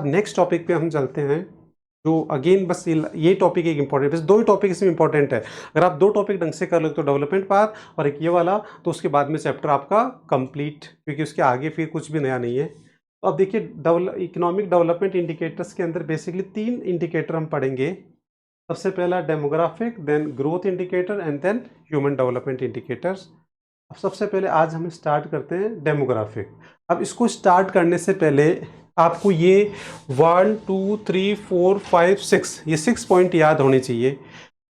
अब next topic पे हम चलते हैं, जो अगेन बस ये टॉपिक एक इंपॉर्टेंट, बस दो ही टॉपिक इसमें इंपॉर्टेंट है। अगर आप दो टॉपिक ढंग से कर लो तो डेवलपमेंट पाथ और एक ये वाला, तो उसके बाद में चैप्टर आपका कंप्लीट, क्योंकि उसके आगे फिर कुछ भी नया नहीं है। तो अब देखिए, इकोनॉमिक डेवलपमेंट इंडिकेटर्स के अंदर बेसिकली 3 इंडिकेटर हम पढ़ेंगे। सबसे पहला demographic, then growth indicator and then human development indicators. अब सबसे पहले आज हम स्टार्ट करते हैं डेमोग्राफिक। अब इसको स्टार्ट करने से पहले आपको ये 1 2 3 4 5 6 ये 6 पॉइंट याद होने चाहिए।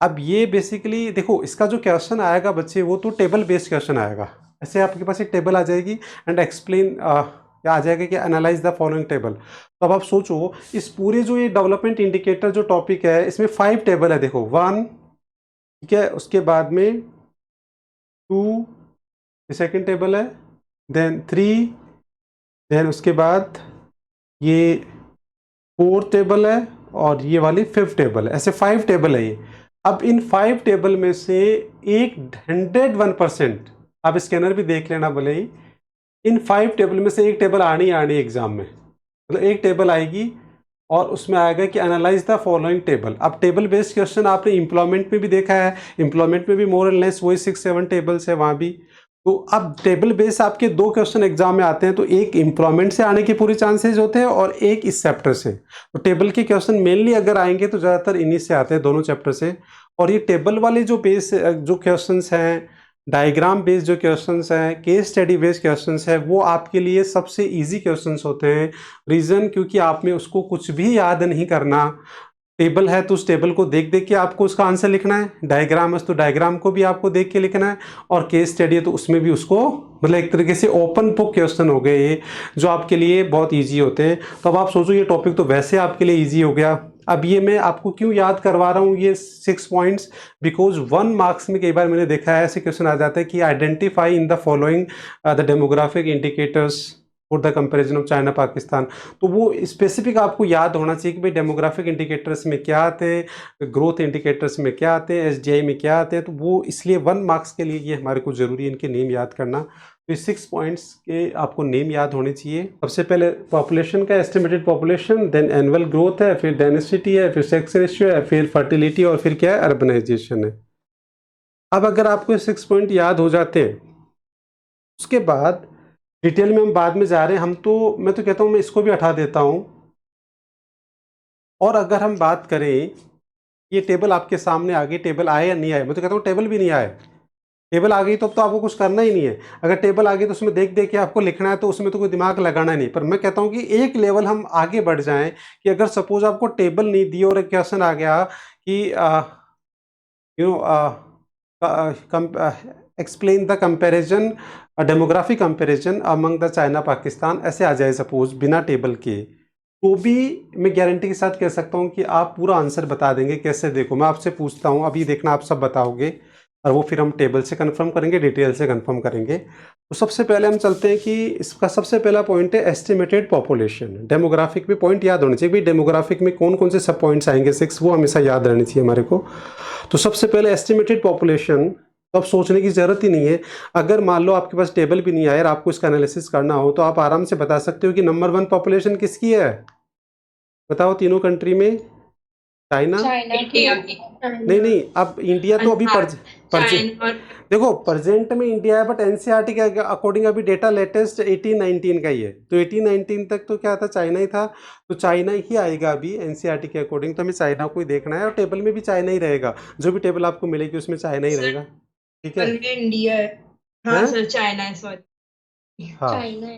अब ये बेसिकली देखो, इसका जो क्वेश्चन आएगा बच्चे, वो तो टेबल बेस्ड क्वेश्चन आएगा। ऐसे आपके पास एक टेबल आ जाएगी एंड एक्सप्लेन आ जाएगा कि एनालाइज द फॉलोइंग टेबल। तो अब आप सोचो, इस पूरे जो ये डेवलपमेंट इंडिकेटर जो टॉपिक है, इसमें 5 टेबल है। देखो 1, ठीक है, उसके बाद में 2, सेकेंड टेबल है, देन 3, देन उसके बाद ये 4 टेबल है और ये वाली 5 टेबल है। ऐसे 5 टेबल है ये। अब इन 5 टेबल में से एक 101%, आप स्कैनर भी देख लेना भले ही, इन 5 टेबल में से एक टेबल आनी ही आनी एग्जाम में, मतलब एक टेबल आएगी और उसमें आएगा कि एनालाइज द फॉलोइंग टेबल। अब टेबल बेस्ड क्वेश्चन आपने एम्प्लॉयमेंट में भी देखा है, एम्प्लॉयमेंट में भी मोर एंड लेस वही 6-7 टेबल्स है वहाँ भी। तो अब टेबल बेस आपके 2 क्वेश्चन एग्जाम में आते हैं, तो एक एम्प्लॉयमेंट से आने के पूरे चांसेस होते हैं और एक इस चैप्टर से। तो टेबल के क्वेश्चन मेनली अगर आएंगे तो ज़्यादातर इन्हीं से आते हैं, दोनों चैप्टर से। और ये टेबल वाले जो बेस जो क्वेश्चंस हैं, डायग्राम बेस्ड जो क्वेश्चंस हैं, केस स्टडी बेस्ड क्वेश्चंस है, वो आपके लिए सबसे इजी क्वेश्चंस होते हैं। रीज़न क्योंकि आप में उसको कुछ भी याद नहीं करना। टेबल है तो उस टेबल को देख देख के आपको उसका आंसर लिखना है, डायग्राम है तो डायग्राम को भी आपको देख के लिखना है, और केस स्टडी है तो उसमें भी उसको, मतलब एक तरीके से ओपन बुक क्वेश्चन हो गए ये, जो आपके लिए बहुत ईजी होते हैं। तो अब आप सोचो, ये टॉपिक तो वैसे आपके लिए ईजी हो गया। अब ये मैं आपको क्यों याद करवा रहा हूँ ये 6 पॉइंट्स, बिकॉज 1 मार्क्स में कई बार मैंने देखा है ऐसे क्वेश्चन आ जाता है कि identify in the following the demographic indicators for the comparison of China Pakistan. तो वो स्पेसिफिक आपको याद होना चाहिए कि भाई डेमोग्राफिक इंडिकेटर्स में क्या आते हैं, ग्रोथ इंडिकेटर्स में क्या आते हैं, एसडीआई में क्या आते हैं। तो वो इसलिए 1 मार्क्स के लिए ये हमारे को जरूरी है इनके नेम याद करना। तो 6 पॉइंट्स के आपको नेम याद होने चाहिए। सबसे पहले पॉपुलेशन का estimated population, then annual growth है, फिर डेंसिटी है, फिर सेक्स रेशियो है, फिर फर्टिलिटी, और फिर क्या है, अर्बनाइजेशन है। अब अगर आपको 6 पॉइंट याद हो जाते हैं, उसके बाद डिटेल में हम बाद में जा रहे हैं, मैं तो कहता हूँ मैं इसको भी हटा देता हूँ। और अगर हम बात करें, ये टेबल आपके सामने आ गई, टेबल आए या नहीं आए, मैं तो कहता हूँ टेबल भी नहीं आए, टेबल आ गई तो अब तो आपको कुछ करना ही नहीं है। अगर टेबल आ गई तो उसमें देख देख के आपको लिखना है, तो उसमें तो कोई दिमाग लगाना ही नहीं। पर मैं कहता हूँ कि एक लेवल हम आगे बढ़ जाएं, कि अगर सपोज आपको टेबल नहीं दी और एक क्वेश्चन आ गया कि you know explain the comparison, demographic comparison among the China Pakistan, ऐसे आ जाए सपोज बिना टेबल के, तो भी मैं गारंटी के साथ कह सकता हूँ कि आप पूरा आंसर बता देंगे। कैसे, देखो मैं आपसे पूछता हूँ, अभी देखना आप सब बताओगे, और वो फिर हम टेबल से कंफर्म करेंगे, डिटेल से कंफर्म करेंगे। तो सबसे पहले हम चलते हैं कि इसका सबसे पहला पॉइंट है एस्टिमेटेड पॉपुलेशन। डेमोग्राफिक में पॉइंट याद होने चाहिए भाई, डेमोग्राफिक में कौन कौन से सब पॉइंट्स आएंगे, 6, वो हमेशा याद रहनी चाहिए हमारे को। तो सबसे पहले एस्टिमेटेड पॉपुलेशन, तो अब सोचने की ज़रूरत ही नहीं है। अगर मान लो आपके पास टेबल भी नहीं आया और आपको इसका एनालिसिस करना हो, तो आप आराम से बता सकते हो कि नंबर 1 पॉपुलेशन किसकी है, बताओ तीनों कंट्री में। चाइना, इंडिया की। नहीं नहीं, अब इंडिया तो अभी हाँ, परजे चाइना और देखो प्रेजेंट में इंडिया है, बट एनसीईआरटी के अकॉर्डिंग अभी डेटा लेटेस्ट 18-19 का ही है, तो 18-19 तक तो क्या था, चाइना ही था। तो चाइना ही आएगा अभी एनसीईआरटी के अकॉर्डिंग, तो हमें चाइना को ही देखना है, और टेबल में भी चाइना ही रहेगा, जो भी टेबल आपको मिलेगी उसमें चाइना ही सर रहेगा। ठीक है, टेबल में इंडिया है। हाँ हैं, सर, चाइना है, सॉरी। हाँ। चाइना है।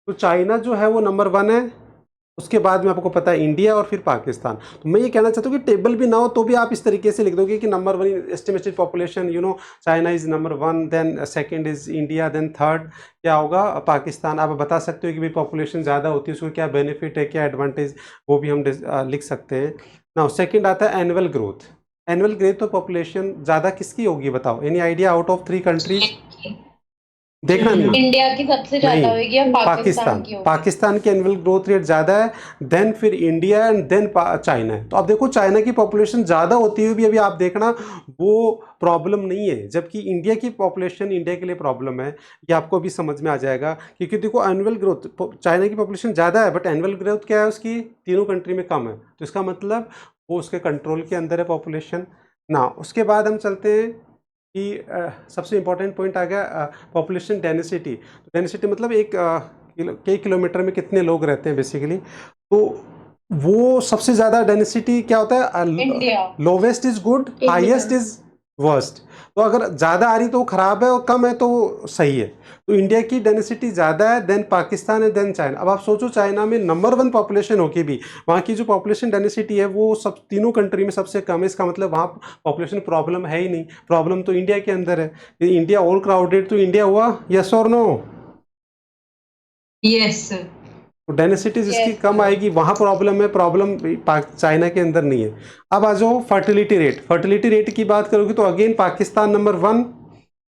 तो चाइना जो है वो नंबर 1 है, उसके बाद में आपको पता है इंडिया और फिर पाकिस्तान। तो मैं ये कहना चाहता हूँ कि टेबल भी ना हो तो भी आप इस तरीके से लिख दोगे कि number 1 estimated population, China is number 1, then second is India, then third क्या होगा, पाकिस्तान। आप बता सकते हो कि भाई पॉपुलेशन ज़्यादा होती है उसको क्या बेनिफिट है, क्या एडवांटेज, वो भी हम लिख सकते हैं। नाउ सेकेंड आता है एनुअल ग्रोथ। एनुअल ग्रोथ तो पॉपुलेशन ज़्यादा किसकी होगी बताओ, any idea out of 3 countries. देखना नहीं है। इंडिया की सबसे ज्यादा नहीं, होगी या पाकिस्तान की होगी? पाकिस्तान की एनुअल ग्रोथ रेट ज़्यादा है, देन फिर इंडिया एंड देन चाइना है। तो आप देखो चाइना की पॉपुलेशन ज़्यादा होती हुई भी अभी आप देखना वो प्रॉब्लम नहीं है, जबकि इंडिया की पॉपुलेशन इंडिया के लिए प्रॉब्लम है। ये आपको भी समझ में आ जाएगा, क्योंकि देखो एनुअल ग्रोथ चाइना की पॉपुलेशन ज़्यादा है बट एनुअल ग्रोथ क्या है उसकी, तीनों कंट्री में कम है। तो इसका मतलब वो उसके कंट्रोल के अंदर है पॉपुलेशन ना। उसके बाद हम चलते हैं कि सबसे इम्पोर्टेंट पॉइंट आ गया पॉपुलेशन डेंसिटी। तो डेंसिटी मतलब कई किलोमीटर में कितने लोग रहते हैं बेसिकली। तो वो सबसे ज़्यादा डेंसिटी क्या होता है, India. Lowest is good, India. Highest is worst. तो अगर ज़्यादा आ रही तो वो ख़राब है और कम है तो वो सही है। तो इंडिया की डेंसिटी ज़्यादा है, देन पाकिस्तान है, देन चाइना। अब आप सोचो चाइना में नंबर 1 पॉपुलेशन होके भी वहाँ की जो पॉपुलेशन डेंसिटी है वो सब तीनों कंट्री में सबसे कम है। इसका मतलब वहाँ पॉपुलेशन प्रॉब्लम है ही नहीं, प्रॉब्लम तो इंडिया के अंदर है। इंडिया ओवर क्राउडेड तो इंडिया हुआ, यस और नो? Yes sir. तो डेंसिटी जिसकी Yes, कम sir. आएगी वहाँ प्रॉब्लम है, प्रॉब्लम चाइना के अंदर नहीं है। अब आ जाओ फर्टिलिटी रेट। फर्टिलिटी रेट की बात करोगे तो again Pakistan number 1,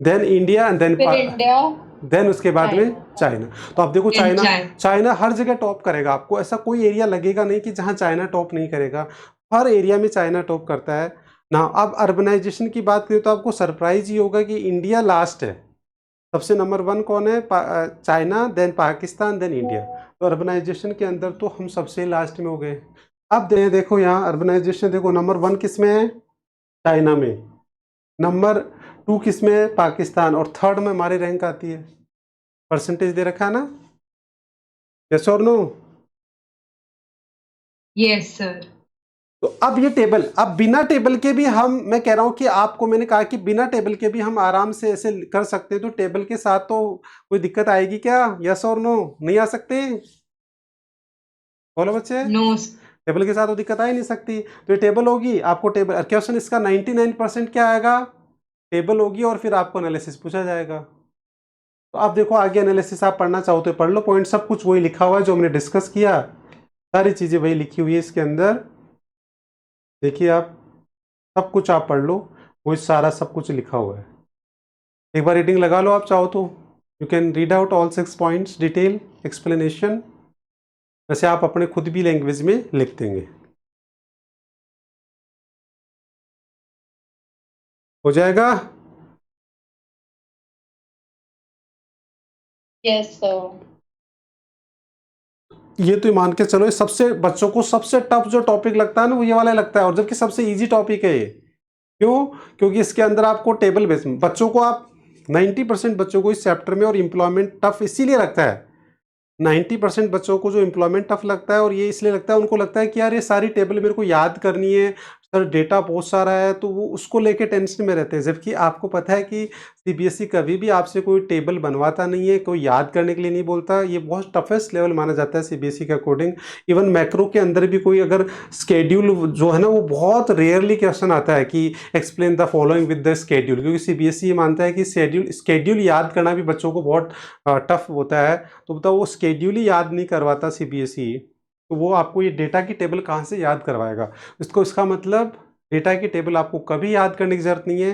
then India and फिर इंडिया, देन उसके बाद में चाइना। चाइना। तो आप देखो Then चाइना China. चाइना हर जगह टॉप करेगा, आपको ऐसा कोई एरिया लगेगा नहीं कि जहाँ चाइना टॉप नहीं करेगा। हर एरिया में चाइना टॉप करता है ना। अब अर्बनाइजेशन की बात करें तो आपको सरप्राइज ही होगा कि इंडिया लास्ट है। सबसे नंबर 1 कौन है, China, then Pakistan, then India. तो अर्बनाइजेशन के अंदर तो हम सबसे लास्ट में हो गए। अब देखो यहाँ अर्बनाइजेशन, देखो नंबर 1 किस में है, चाइना में, नंबर 2 किस में है, पाकिस्तान, और थर्ड में हमारी रैंक आती है। परसेंटेज दे रखा है ना, यस और नो? Yes sir. तो अब ये टेबल, अब बिना टेबल के भी हम, मैं कह रहा हूं कि आपको मैंने कहा कि बिना टेबल के भी हम आराम से ऐसे कर सकते हैं। तो टेबल के साथ तो कोई दिक्कत आएगी क्या, यस और नो? नहीं आ सकते? बोलो बच्चे। No sir. टेबल के साथ तो दिक्कत आ ही नहीं सकती। तो ये टेबल होगी, आपको टेबल क्वेश्चन इसका 99% क्या आएगा, टेबल होगी, और फिर आपको एनालिसिस पूछा जाएगा। तो आप देखो आगे एनालिसिस आप पढ़ना चाहो तो पढ़ लो, पॉइंट सब कुछ वही लिखा हुआ है जो हमने डिस्कस किया, सारी चीजें वही लिखी हुई है इसके अंदर। देखिए आप सब कुछ आप पढ़ लो, वो सारा सब कुछ लिखा हुआ है। एक बार रीडिंग लगा लो आप चाहो तो, you can read out all 6 points detail explanation. वैसे आप अपने खुद भी लैंग्वेज में लिख देंगे, हो जाएगा। Yes sir. ये तो मान के चलो, सबसे बच्चों को सबसे टफ जो टॉपिक लगता है ना वो ये वाला लगता है, और जबकि सबसे इजी टॉपिक है ये। क्यों? क्योंकि इसके अंदर आपको टेबल बेस बच्चों को आप 90% बच्चों को इस चैप्टर में, और एम्प्लॉयमेंट टफ इसीलिए लगता है 90% बच्चों को जो एम्प्लॉयमेंट टफ लगता है, और ये इसलिए लगता है, उनको लगता है कि यार ये सारी टेबल मेरे को याद करनी है, सर डेटा बहुत सारा है, तो वो उसको लेके टेंशन में रहते हैं। जबकि आपको पता है कि सीबीएसई कभी भी आपसे कोई टेबल बनवाता नहीं है, कोई याद करने के लिए नहीं बोलता। ये बहुत टफेस्ट लेवल माना जाता है सीबीएसई के अकॉर्डिंग। इवन मैक्रो के अंदर भी कोई अगर स्केड्यूल जो है ना, वो बहुत रेयरली क्वेश्चन आता है कि explain the following with the schedule, क्योंकि सीबीएसई मानता है कि स्केड्यूल याद करना भी बच्चों को बहुत टफ होता है। तो बताओ वो स्केड्यूल ही याद नहीं करवाता सीबीएसई, तो वो आपको ये डेटा की टेबल कहाँ से याद करवाएगा? इसका मतलब डेटा की टेबल आपको कभी याद करने की जरूरत नहीं है।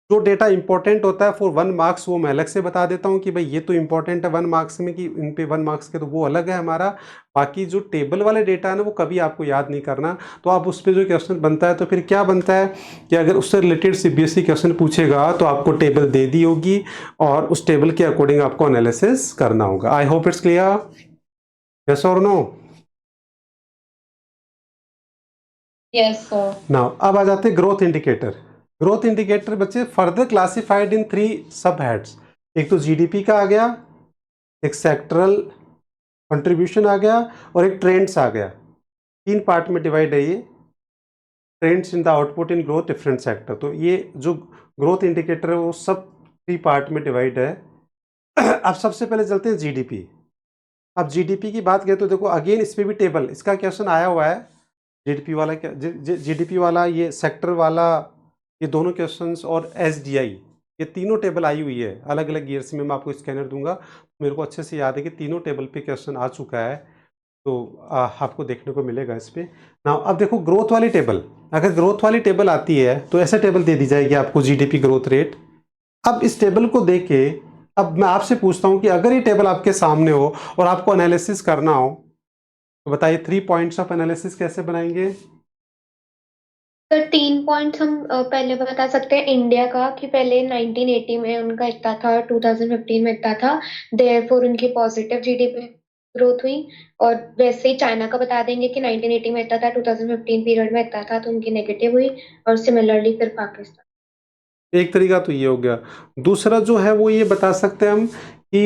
जो डेटा इंपॉर्टेंट होता है फॉर 1 मार्क्स वो मैं अलग से बता देता हूँ कि भाई ये तो इंपॉर्टेंट है 1 मार्क्स में, कि इन पे 1 मार्क्स के, तो वो अलग है हमारा। बाकी जो टेबल वाले डेटा है ना वो कभी आपको याद नहीं करना। तो आप उस पर जो क्वेश्चन बनता है, तो फिर क्या बनता है कि अगर उससे रिलेटेड सीबीएसई क्वेश्चन पूछेगा तो आपको टेबल दे दी होगी, और उस टेबल के अकॉर्डिंग आपको एनालिसिस करना होगा। I hope it's clear, yes और नो? Yes sir. नाउ अब आ जाते हैं ग्रोथ इंडिकेटर। ग्रोथ इंडिकेटर बच्चे फर्दर क्लासिफाइड इन 3 सब हेड्स। एक तो जीडीपी का आ गया, एक सेक्टरल कंट्रीब्यूशन आ गया, और एक ट्रेंड्स आ गया। 3 पार्ट में डिवाइड है ये, trends in the output in growth different sector. तो ये जो ग्रोथ इंडिकेटर है वो सब 3 पार्ट में डिवाइड है। अब सबसे पहले चलते हैं जीडीपी। अब जीडीपी की बात करें तो देखो अगेन इस पे भी टेबल, इसका क्वेश्चन आया हुआ है। जीडीपी वाला क्या, जीडीपी वाला, ये सेक्टर वाला, ये दोनों क्वेश्चंस, और एसडीआई, ये तीनों टेबल आई हुई है अलग अलग ईयर्स में। मैं आपको स्कैनर दूंगा, मेरे को अच्छे से याद है कि तीनों टेबल पे क्वेश्चन आ चुका है, तो आपको देखने को मिलेगा इस पे ना। अब देखो ग्रोथ वाली टेबल, अगर ग्रोथ वाली टेबल आती है तो ऐसा टेबल दे दी जाएगी आपको, जीडीपी ग्रोथ रेट। अब इस टेबल को देख के अब मैं आपसे पूछता हूँ कि अगर ये टेबल आपके सामने हो और आपको एनालिसिस करना हो तो बताइए 3 पॉइंट्स ऑफ एनालिसिस कैसे बनाएंगे? तो 3 पॉइंट्स हम पहले बता सकते हैं इंडिया का, कि पहले 1980 में उनका इतना था, 2015 में इतना था, देयरफॉर उनकी पॉजिटिव जीडीपी ग्रोथ हुई। और वैसे ही चाइना का बता देंगे कि 1980 में इतना था, 2015 पीरियड में इतना था, तो उनकी नेगेटिव हुई। और सिमिलरली फिर पाकिस्तान। एक तरीका तो ये हो गया। दूसरा जो है वो ये बता सकते हैं हम कि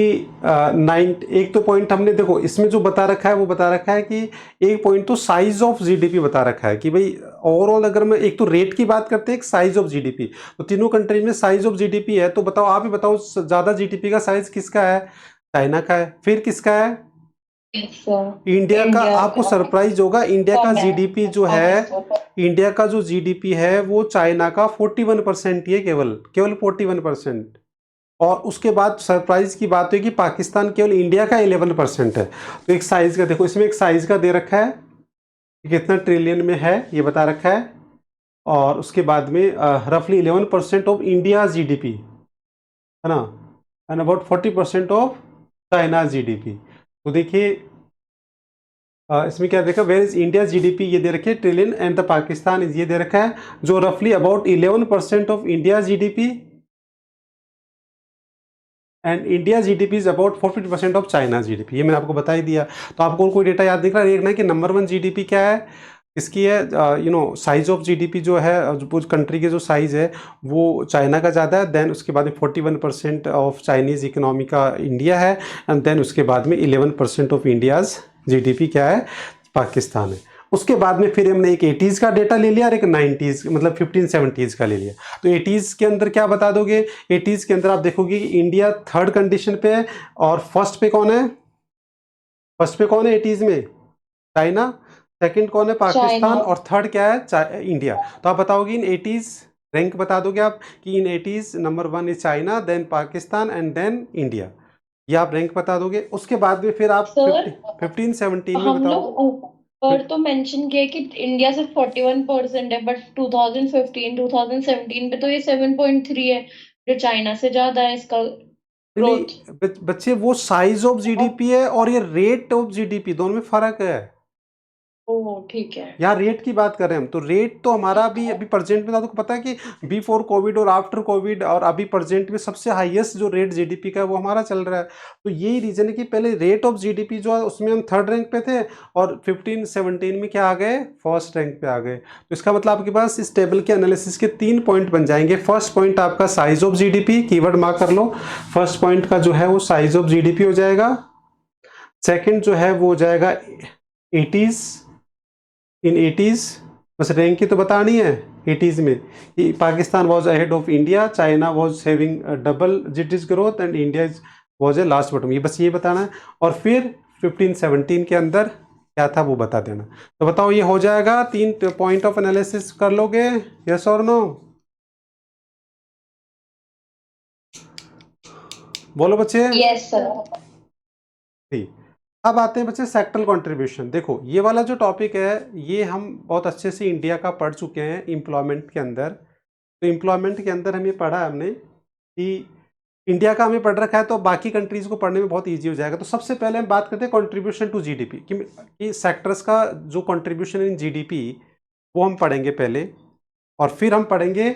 एक तो पॉइंट हमने देखो इसमें जो बता रखा है वो बता रखा है कि एक पॉइंट तो साइज ऑफ जीडीपी बता रखा है कि भाई ओवरऑल अगर मैं एक तो रेट की बात करते हैं, एक साइज ऑफ जीडीपी, तो तीनों कंट्री में साइज ऑफ जीडीपी है। तो बताओ, आप ही बताओ, ज्यादा जीडीपी का साइज किसका है? चाइना का है। फिर किसका है? Yes, sir. इंडिया का। India आपको का सरप्राइज होगा, इंडिया का कम है। जीडीपी जो है, इंडिया का जो जीडीपी है वो चाइना का 41% ही है, केवल 41%। और उसके बाद सरप्राइज की बात है कि पाकिस्तान केवल इंडिया का 11% है। तो एक साइज का देखो, इसमें एक साइज का दे रखा है कि कितना ट्रिलियन में है ये बता रखा है। और उसके बाद में रफली 11% ऑफ इंडिया जीडीपी है ना, and about 40% of China GDP. तो देखिए इसमें क्या देखा, वेयर इज इंडिया जीडीपी ये दे रखे trillion, and the Pakistan is ये दे रखा है जो रफली about 11% of India GDP, and India GDP is about 40% of China GDP. ये मैंने आपको बता ही दिया। तो आपको कोई डेटा याद दिख रहा है? देखना है कि नंबर 1 जीडीपी क्या है, इसकी है साइज ऑफ जीडीपी जो है, जो कंट्री के जो साइज है वो चाइना का ज़्यादा है। देन उसके बाद में 41% ऑफ चाइनीज़ इकोनॉमी का इंडिया है, एंड देन उसके बाद में 11% ऑफ इंडियाज़ जीडीपी क्या है, पाकिस्तान है। उसके बाद में फिर हमने एक 80s का डेटा ले लिया और एक 90s मतलब 1570s का ले लिया। तो 80s के अंदर क्या बता दोगे? 80s के अंदर आप देखोगे कि इंडिया 3rd कंडीशन पे है, और फर्स्ट पे कौन है? फर्स्ट पे कौन है 80s में? चाइना। सेकंड कौन है? पाकिस्तान। चाइना। और थर्ड क्या है? इंडिया। तो आप बताओगे इन 80s रैंक बता दोगे आप कि इन 80s number 1 is China, then Pakistan and then India. ये आप रैंक बता दोगे। उसके बाद में फिर आप सर 15-17 में हम बताओ। लोग ऊपर तो मेंशन किया कि इंडिया सिर्फ 41% है, बट 2015 2017 पे तो ये 7.3 है, जो चाइना से ज्यादा है इसका नहीं ग्रोथ। बच्चे, वो साइज ऑफ जीडीपी है और ये रेट ऑफ जीडीपी, दोनों में फर्क है। ओह ठीक है। यहाँ रेट की बात कर रहे हैं हम, तो रेट तो हमारा भी अभी प्रेजेंट में था, तो पता है कि बिफोर कोविड और आफ्टर कोविड और अभी प्रेजेंट में सबसे हाईएस्ट जो रेट जीडीपी का है वो हमारा चल रहा है। तो यही रीजन है कि पहले रेट ऑफ जीडीपी जो है उसमें हम 3rd रैंक पे थे, और 15-17 में क्या आ गए? 1st रैंक पे आ गए। तो इसका मतलब आपके पास इस टेबल के एनालिसिस के 3 पॉइंट बन जाएंगे। फर्स्ट पॉइंट आपका size of GDP, keyword mark कर लो। फर्स्ट पॉइंट का जो है वो साइज ऑफ जीडीपी हो जाएगा। सेकेंड जो है वो हो जाएगा 80s, इन 80s बस रैंक की तो बतानी है। 80s में कि Pakistan was ahead of India, China was having double digit growth, and India was a last bottom. ये बस ये बताना है। और फिर 15-17 के अंदर क्या था वो बता देना। तो बताओ ये हो जाएगा? 3 पॉइंट ऑफ एनालिसिस कर लोगे, यस और नो? बोलो बच्चे। Yes sir. ठीक। अब आते हैं बच्चे सेक्टरल कंट्रीब्यूशन। देखो ये वाला जो टॉपिक है ये हम बहुत अच्छे से इंडिया का पढ़ चुके हैं एम्प्लॉयमेंट के अंदर। तो एम्प्लॉयमेंट के अंदर हमें पढ़ा है हमने कि इंडिया का हमें पढ़ रखा है, तो बाकी कंट्रीज़ को पढ़ने में बहुत ईजी हो जाएगा। तो सबसे पहले हम बात करते हैं कंट्रीब्यूशन टू जीडीपी, कि सेक्टर्स का जो कंट्रीब्यूशन इन जीडीपी वो हम पढ़ेंगे पहले, और फिर हम पढ़ेंगे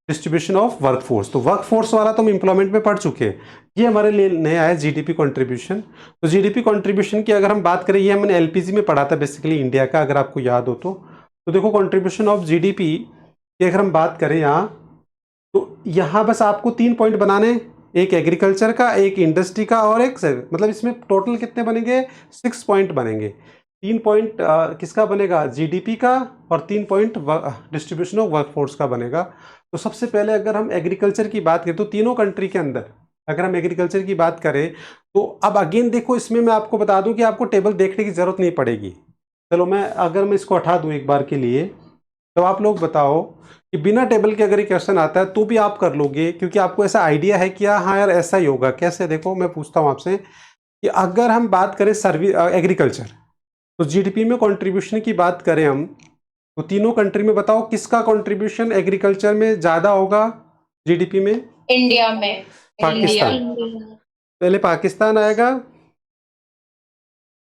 डिस्ट्रीब्यूशन ऑफ वर्कफोर्स। तो वर्कफोर्स वाला तो हम एम्प्लॉयमेंट में पढ़ चुके हैं, ये हमारे लिए नया है जीडीपी कंट्रीब्यूशन। तो जीडीपी कंट्रीब्यूशन की अगर हम बात करें, ये हमने एलपीजी में पढ़ा था बेसिकली इंडिया का, अगर आपको याद हो तो देखो कंट्रीब्यूशन ऑफ जीडीपी की अगर हम बात करें यहाँ, तो यहाँ बस आपको 3 पॉइंट बनाने, एक एग्रीकल्चर का, एक इंडस्ट्री का, और एक मतलब इसमें टोटल कितने बनेंगे? 6 पॉइंट बनेंगे। 3 पॉइंट किसका बनेगा? जीडीपी का, और 3 पॉइंट डिस्ट्रीब्यूशन ऑफ वर्कफोर्स का बनेगा। तो सबसे पहले अगर हम एग्रीकल्चर की बात करें, तो तीनों कंट्री के अंदर अगर हम एग्रीकल्चर की बात करें, तो अब अगेन देखो इसमें मैं आपको बता दूं कि आपको टेबल देखने की जरूरत नहीं पड़ेगी। चलो अगर मैं इसको हटा दूं एक बार के लिए, तो आप लोग बताओ कि बिना टेबल के अगर ये क्वेश्चन आता है तो भी आप कर लोगे, क्योंकि आपको ऐसा आइडिया है कि हाँ यार ऐसा ही होगा। कैसे? देखो मैं पूछता हूँ आपसे कि अगर हम बात करें एग्रीकल्चर, तो जीडीपी में कंट्रीब्यूशन की बात करें हम, तो तीनों कंट्री में बताओ किसका कंट्रीब्यूशन एग्रीकल्चर में ज़्यादा होगा जीडीपी में? इंडिया में। पाकिस्तान। इंडिया। पहले पाकिस्तान आएगा।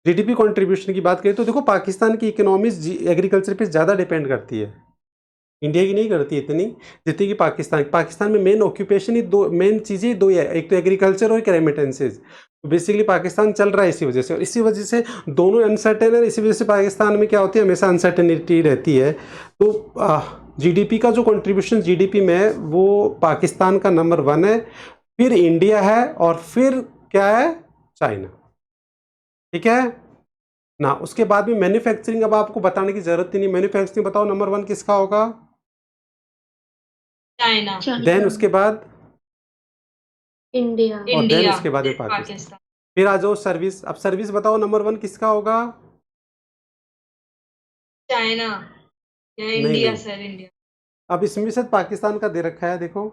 जीडीपी कंट्रीब्यूशन की बात करें तो देखो पाकिस्तान की इकोनॉमीज एग्रीकल्चर पे ज़्यादा डिपेंड करती है, इंडिया की नहीं करती इतनी जितनी कि पाकिस्तान में मेन ऑक्यूपेशन ही दो, मेन चीज़ें ही दो ही है, एक तो एग्रीकल्चर और एक रेमिटेंसेज। तो बेसिकली पाकिस्तान चल रहा है इसी वजह से, और इसी वजह से दोनों अनसर्टेन है, इसी वजह से पाकिस्तान में क्या होती है, हमेशा अनसर्टेनिटी रहती है। तो जीडीपी का जो कंट्रीब्यूशन जीडीपी में है वो पाकिस्तान का नंबर 1 है, फिर इंडिया है, और फिर क्या है, चाइना। ठीक है ना। उसके बाद में मैन्युफैक्चरिंग, अब आपको बताने की जरूरत ही नहीं, मैन्युफैक्चरिंग बताओ नंबर 1 किसका होगा। चाइना, देन उसके बाद इंडिया। और देन इंडिया, उसके बाद में then पाकिस्तान। पाकिस्तान, फिर आ जाओ सर्विस। अब सर्विस बताओ नंबर 1 किसका होगा। चाइना या नहीं इंडिया नहीं, सर, इंडिया। अब इसमें शायद पाकिस्तान का दे रखा है, देखो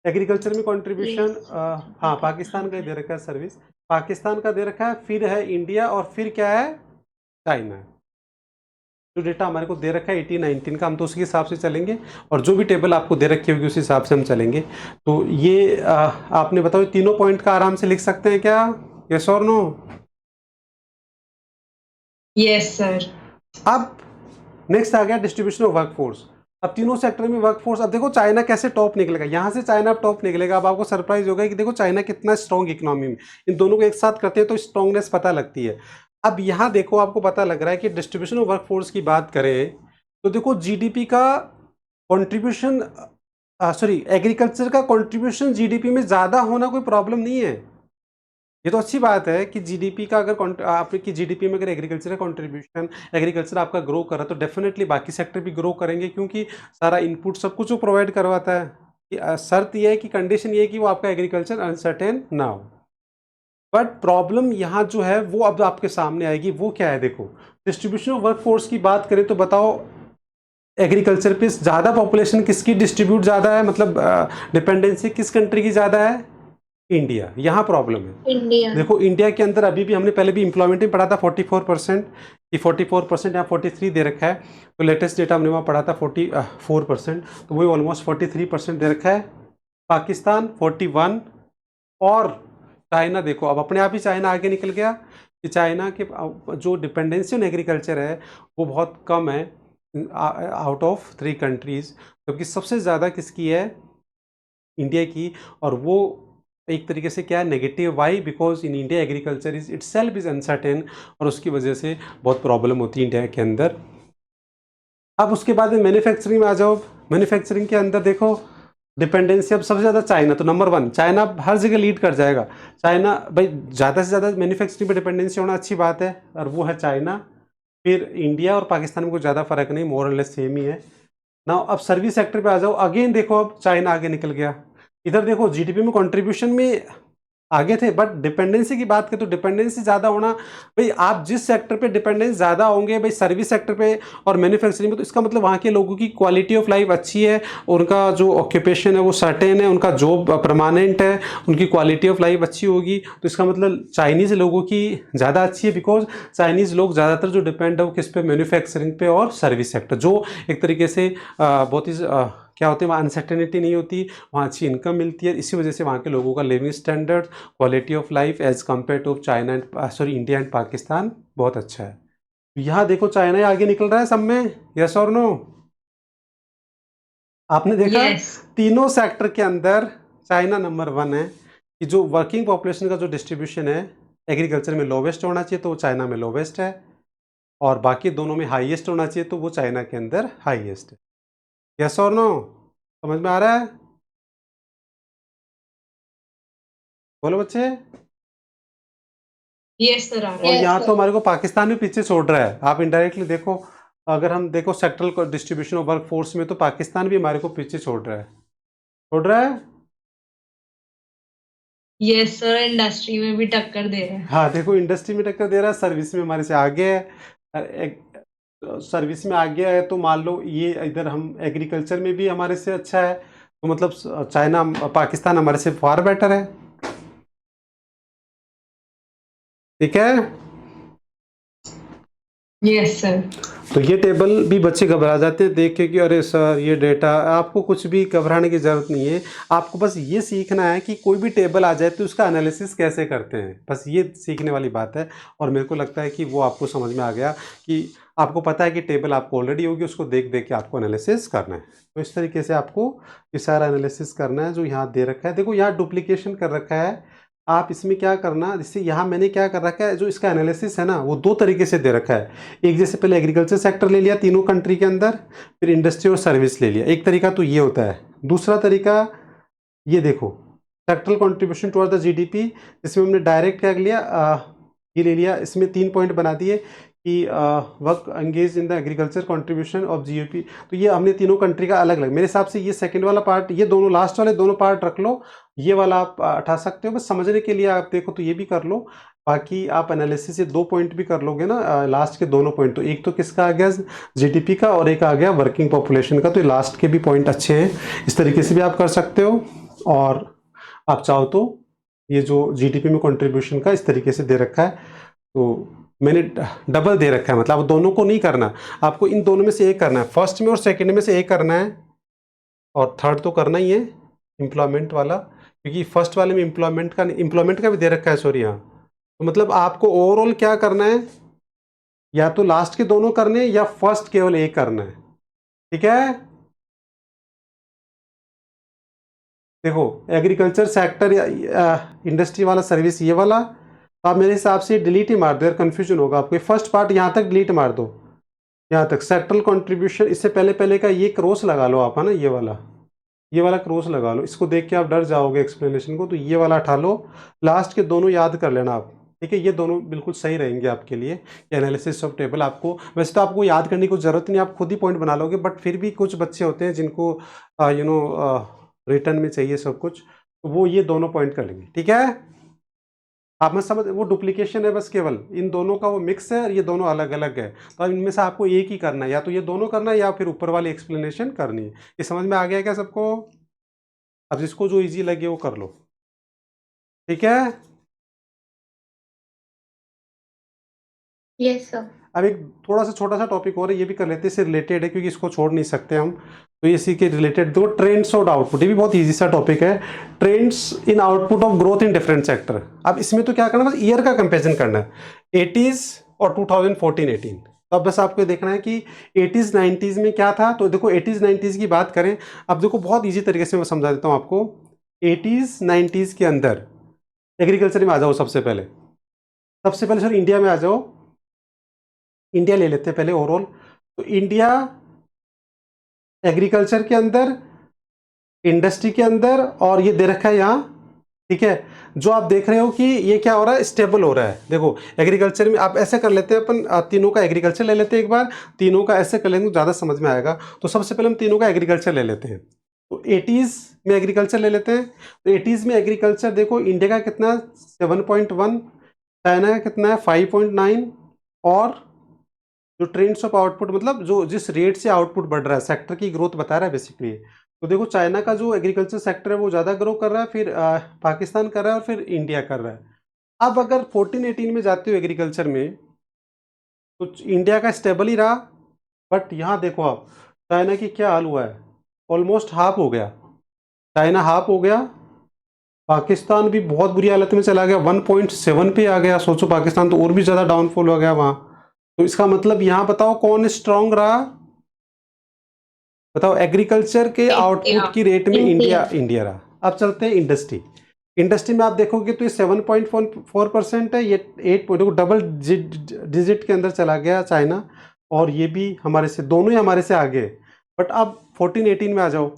एग्रीकल्चर में कंट्रीब्यूशन, हाँ पाकिस्तान का ही दे रखा है, सर्विस पाकिस्तान का दे रखा है, फिर है इंडिया, और फिर क्या है, चाइना। जो डेटा हमारे को दे रखा है 18-19 का, हम तो उसके हिसाब से चलेंगे, और जो भी टेबल आपको दे रखी होगी उस हिसाब से हम चलेंगे। तो ये आपने बताओ तीनों पॉइंट का आराम से लिख सकते हैं क्या, यस और नो। Yes sir. अब नेक्स्ट आ गया डिस्ट्रीब्यूशन ऑफ वर्कफोर्स। अब तीनों सेक्टर में वर्कफोर्स, अब देखो चाइना कैसे टॉप निकलेगा, यहाँ से चाइना अब टॉप निकलेगा। अब आपको सरप्राइज होगा कि देखो चाइना कितना स्ट्रॉन्ग इकोनॉमी में, इन दोनों को एक साथ करते हैं तो स्ट्रॉन्गनेस पता लगती है। अब यहाँ देखो आपको पता लग रहा है कि डिस्ट्रीब्यूशन ऑफ वर्कफोर्स की बात करें तो देखो जीडीपी का कंट्रीब्यूशन, सॉरी एग्रीकल्चर का कंट्रीब्यूशन जीडीपी में ज़्यादा होना कोई प्रॉब्लम नहीं है। ये तो अच्छी बात है कि जीडीपी का अगर आपकी जीडीपी में अगर एग्रीकल्चर का कंट्रीब्यूशन, एग्रीकल्चर आपका ग्रो कर रहा है तो डेफिनेटली बाकी सेक्टर भी ग्रो करेंगे, क्योंकि सारा इनपुट सब कुछ वो प्रोवाइड करवाता है। शर्त यह है कि कंडीशन ये है कि वो आपका एग्रीकल्चर अनसर्टेन ना हो। बट प्रॉब्लम यहाँ जो है वो अब आपके सामने आएगी, वो क्या है, देखो डिस्ट्रीब्यूशन ऑफ वर्कफोर्स की बात करें तो बताओ एग्रीकल्चर पे ज़्यादा पॉपुलेशन किसकी डिस्ट्रीब्यूट ज़्यादा है, मतलब डिपेंडेंसी किस कंट्री की ज़्यादा है, इंडिया। यहाँ प्रॉब्लम है। इंडिया। देखो इंडिया के अंदर अभी भी हमने पहले भी एम्प्लॉयमेंट में पढ़ा था 44%, कि 44%, यहाँ 43 दे रखा है। तो लेटेस्ट डेटा हमने वहाँ पढ़ा था 44%, तो वही ऑलमोस्ट 43% दे रखा है। पाकिस्तान 41, और चाइना देखो अब अपने आप ही चाइना आगे निकल गया, कि चाइना के जो डिपेंडेंसी ऑन एग्रीकल्चर है वो बहुत कम है आउट ऑफ 3 कंट्रीज़, जबकि सबसे ज़्यादा किसकी है, इंडिया की। और वो एक तरीके से क्या है, negative. Why, because in India agriculture is itself is uncertain, और उसकी वजह से बहुत प्रॉब्लम होती है इंडिया के अंदर। अब उसके बाद में मैन्युफैक्चरिंग में आ जाओ। मैन्युफैक्चरिंग के अंदर देखो डिपेंडेंसी अब सबसे ज़्यादा चाइना, तो नंबर 1 चाइना हर जगह लीड कर जाएगा। चाइना भाई ज़्यादा से ज़्यादा मैन्युफैक्चरिंग पे डिपेंडेंसी होना अच्छी बात है, और वो है चाइना। फिर इंडिया और पाकिस्तान में कुछ ज़्यादा फर्क नहीं, मोर और लेस सेम ही है ना। अब सर्विस सेक्टर पे आ जाओ, अगेन देखो अब चाइना आगे निकल गया। इधर देखो जीडीपी में कंट्रीब्यूशन में आगे थे, बट डिपेंडेंसी की बात करें तो डिपेंडेंसी ज़्यादा होना, भाई आप जिस सेक्टर पे डिपेंडेंस ज़्यादा होंगे, भाई सर्विस सेक्टर पे और मैन्युफैक्चरिंग में, तो इसका मतलब वहाँ के लोगों की क्वालिटी ऑफ लाइफ अच्छी है, उनका जो ऑक्यूपेशन है वो सर्टेन है, उनका जॉब परमानेंट है, उनकी क्वालिटी ऑफ लाइफ अच्छी होगी। तो इसका मतलब चाइनीज़ लोगों की ज़्यादा अच्छी है, बिकॉज चाइनीज़ लोग ज़्यादातर जो डिपेंड है वो किस पे, मैन्युफैक्चरिंग पे और सर्विस सेक्टर, जो एक तरीके से बहुत ही क्या होते हैं, वहाँ अनसर्टेनिटी नहीं होती, वहाँ अच्छी इनकम मिलती है। इसी वजह से वहाँ के लोगों का living standard, quality of life as compared to China and India and Pakistan बहुत अच्छा है। यहाँ देखो चाइना ही आगे निकल रहा है सब में, यस और नो। आपने देखा यस, तीनों सेक्टर के अंदर चाइना नंबर 1 है, कि जो वर्किंग पॉपुलेशन का जो डिस्ट्रीब्यूशन है एग्रीकल्चर में लोवेस्ट होना चाहिए तो वो चाइना में लोवेस्ट है, और बाकी दोनों में हाईएस्ट होना चाहिए तो वो चाइना के अंदर हाईएस्ट है। यस और नो, समझ में आ रहा है, बोलो बच्चे। यस सर, आ रहा और है। यहाँ तो हमारे को पाकिस्तान भी पीछे छोड़ रहा है, आप इनडायरेक्टली देखो, अगर हम देखो सेक्टरल को डिस्ट्रीब्यूशन ऑफ वर्क फोर्स में तो पाकिस्तान भी हमारे को पीछे छोड़ रहा है, छोड़ रहा है। यस सर, इंडस्ट्री में भी टक्कर दे रहे हैं। हाँ देखो इंडस्ट्री में टक्कर दे रहा है, सर्विस में हमारे से आगे है। सर्विस में आगे है तो मान लो ये इधर हम एग्रीकल्चर में भी हमारे से अच्छा है, तो मतलब चाइना पाकिस्तान हमारे से फार बेटर है। ठीक है, यस सर। तो ये टेबल भी बच्चे घबरा जाते हैं देख के कि अरे सर ये डेटा, आपको कुछ भी घबराने की ज़रूरत नहीं है। आपको बस ये सीखना है कि कोई भी टेबल आ जाए तो उसका एनालिसिस कैसे करते हैं, बस ये सीखने वाली बात है। और मेरे को लगता है कि वो आपको समझ में आ गया कि आपको पता है कि टेबल आपको ऑलरेडी होगी, उसको देख देख के आपको एनालिसिस करना है। तो इस तरीके से आपको ये सारा एनालिसिस करना है जो यहाँ दे रखा है। देखो यहाँ डुप्लीकेशन कर रखा है, आप इसमें क्या करना, जैसे यहाँ मैंने क्या कर रखा है, जो इसका एनालिसिस है ना वो दो तरीके से दे रखा है। एक जैसे पहले एग्रीकल्चर सेक्टर ले लिया तीनों कंट्री के अंदर, फिर इंडस्ट्री और सर्विस ले लिया। एक तरीका तो ये होता है। दूसरा तरीका ये देखो, sectoral contribution toward the GDP, जिसमें हमने डायरेक्ट क्या लिया, ये ले लिया। इसमें 3 पॉइंट बना दिए कि work engage in the agriculture contribution of GDP. तो ये हमने तीनों कंट्री का अलग अलग, मेरे हिसाब से ये सेकंड वाला पार्ट, ये दोनों लास्ट वाले दोनों पार्ट रख लो, ये वाला आप हटा सकते हो। बस समझने के लिए आप देखो तो ये भी कर लो, बाकी आप एनालिसिस ये 2 पॉइंट भी कर लोगे ना, लास्ट के दोनों पॉइंट। तो एक तो किसका आ गया जीडीपी का, और एक आ गया वर्किंग पॉपुलेशन का। तो ये लास्ट के भी पॉइंट अच्छे हैं, इस तरीके से भी आप कर सकते हो। और आप चाहो तो ये जो जीडीपी में कंट्रीब्यूशन का इस तरीके से दे रखा है, तो मैंने डबल दे रखा है, मतलब दोनों को नहीं करना, आपको इन दोनों में से एक करना है, फर्स्ट में और सेकंड में से एक करना है, और थर्ड तो करना ही है एम्प्लॉयमेंट वाला, क्योंकि फर्स्ट वाले में एम्प्लॉयमेंट का भी दे रखा है, सॉरी हाँ। तो मतलब आपको ओवरऑल क्या करना है, या तो लास्ट के दोनों करने हैं या फर्स्ट केवल एक करना है, ठीक है। देखो एग्रीकल्चर सेक्टर या इंडस्ट्री वाला, सर्विस ये वाला, तो आप मेरे हिसाब से डिलीट ही मार दो यार, कन्फ्यूजन होगा आपको। फर्स्ट पार्ट यहाँ तक डिलीट मार दो, यहाँ तक सेक्टरल कंट्रीब्यूशन, इससे पहले पहले का ये क्रॉस लगा लो आप, है ना, ये वाला क्रॉस लगा लो, इसको देख के आप डर जाओगे एक्सप्लेनेशन को, तो ये वाला हटा लो। लास्ट के दोनों याद कर लेना आप, ठीक है, ये दोनों बिल्कुल सही रहेंगे आपके लिए। एनालिसिस ऑफ टेबल, आपको वैसे तो आपको याद करने की जरूरत नहीं, आप खुद ही पॉइंट बना लोगे, बट फिर भी कुछ बच्चे होते हैं जिनको रिटर्न में चाहिए सब कुछ, तो वो ये दोनों पॉइंट कर लेंगे, ठीक है। आप मत समझ, वो डुप्लीकेशन है बस, केवल इन दोनों का वो मिक्स है, और ये दोनों अलग अलग है। तो अब इनमें से आपको एक ही करना है, या तो ये दोनों करना है या फिर ऊपर वाली एक्सप्लेनेशन करनी है। ये समझ में आ गया क्या सबको? अब जिसको जो इजी लगे वो कर लो, ठीक है। Yes sir. अब एक थोड़ा सा छोटा सा टॉपिक और है, ये भी कर लेते हैं, इससे रिलेटेड है क्योंकि इसको छोड़ नहीं सकते हम। तो इसी के रिलेटेड दो, ट्रेंड्स और आउटपुट, ये भी बहुत इजी सा टॉपिक है। Trends in output of growth in different sector. अब इसमें तो क्या करना है, बस ईयर का कंपेरिजन करना है, 80s और 2014-18। तो अब बस आपको देखना है कि 80s 90s में क्या था। तो देखो 80s 90s की बात करें, अब देखो बहुत ईजी तरीके से मैं समझा देता हूँ आपको। 80s 90s के अंदर एग्रीकल्चर में आ जाओ, सबसे पहले सर इंडिया में आ जाओ। इंडिया ले लेते हैं पहले ओवरऑल। तो इंडिया एग्रीकल्चर के अंदर, इंडस्ट्री के अंदर, और ये दे रखा है यहाँ, ठीक है। जो आप देख रहे हो कि ये क्या हो रहा है, स्टेबल हो रहा है। देखो एग्रीकल्चर में आप ऐसे कर लेते हैं, अपन तीनों का एग्रीकल्चर ले लेते हैं एक बार, तीनों का ऐसे कर लेंगे तो ज़्यादा समझ में आएगा। तो सबसे पहले हम तीनों का एग्रीकल्चर ले लेते हैं। तो 80s में एग्रीकल्चर ले लेते हैं। तो 80s में एग्रीकल्चर देखो, इंडिया का कितना 7.1, चाइना का कितना है 5.9, और जो ट्रेंड्स ऑफ आउटपुट, मतलब जो जिस रेट से आउटपुट बढ़ रहा है, सेक्टर की ग्रोथ बता रहा है बेसिकली। तो देखो चाइना का जो एग्रीकल्चर सेक्टर है वो ज़्यादा ग्रो कर रहा है, फिर पाकिस्तान कर रहा है, और फिर इंडिया कर रहा है। अब अगर 14-18 में जाते हो एग्रीकल्चर में, तो इंडिया का स्टेबल ही रहा, बट यहाँ देखो आप चाइना की क्या हाल हुआ है, ऑलमोस्ट हाफ हो गया, चाइना हाफ हो गया। पाकिस्तान भी बहुत बुरी हालत में चला गया, 1.7 पे आ गया। सोचो पाकिस्तान तो और भी ज़्यादा डाउनफॉल हो गया वहाँ। तो इसका मतलब यहाँ बताओ कौन स्ट्रांग रहा, बताओ एग्रीकल्चर के आउटपुट की रेट में इंडिया रहा। अब चलते हैं इंडस्ट्री में आप देखोगे तो ये 7.4% है, ये 8 डबल डिजिट के अंदर चला गया चाइना, और ये भी हमारे से, दोनों ही हमारे से आगे। बट अब 14-18 में आ जाओ,